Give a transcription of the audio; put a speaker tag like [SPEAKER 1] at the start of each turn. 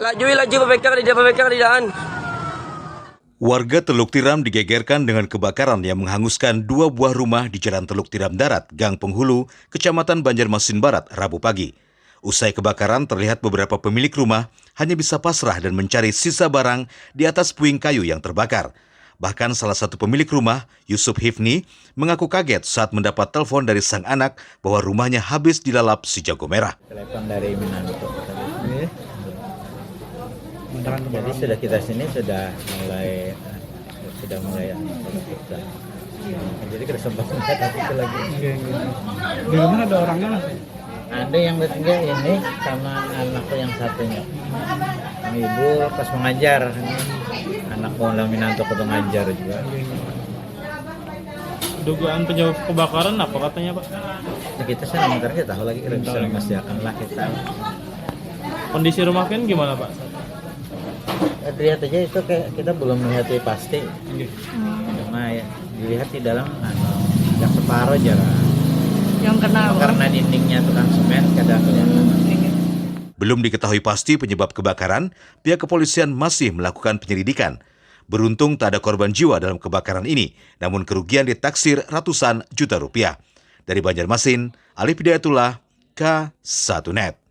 [SPEAKER 1] Laju pabekar di daan.
[SPEAKER 2] Warga Teluk Tiram digegerkan dengan kebakaran yang menghanguskan 2 buah rumah di Jalan Teluk Tiram Darat, Gang Penghulu, Kecamatan Banjarmasin Barat, Rabu pagi. Usai kebakaran, terlihat beberapa pemilik rumah hanya bisa pasrah dan mencari sisa barang di atas puing kayu yang terbakar. Bahkan salah satu pemilik rumah, Yusuf Hifni, mengaku kaget saat mendapat telepon dari sang anak bahwa rumahnya habis dilalap si jago merah.
[SPEAKER 3] Telepon dari Minang itu. Jadi sudah kita sini sudah mulai kita. Jadi kesempatan itu lagi.
[SPEAKER 4] Di rumah ada orangnya lah.
[SPEAKER 3] Ada yang tinggal ini sama anakku yang satunya. Ibu pas mengajar, anakku udah Minanto ketemu ngajar juga.
[SPEAKER 4] Dugaan penyebab kebakaran apa katanya Pak?
[SPEAKER 3] Nah, kita sementara kita tahu lagi kita bisa memastikan lah kita.
[SPEAKER 4] Kondisi rumah kan gimana Pak?
[SPEAKER 3] Lihat aja itu kayak kita belum melihat pasti. Cuma ya dilihat di dalam yang separuh jarang.
[SPEAKER 5] Yang kena
[SPEAKER 3] Karena dindingnya tukang semen kadang-kadang.
[SPEAKER 2] Belum diketahui pasti penyebab kebakaran, pihak kepolisian masih melakukan penyelidikan. Beruntung tak ada korban jiwa dalam kebakaran ini, namun kerugian ditaksir ratusan juta rupiah. Dari Banjarmasin, Alif Hidayatullah, K1net.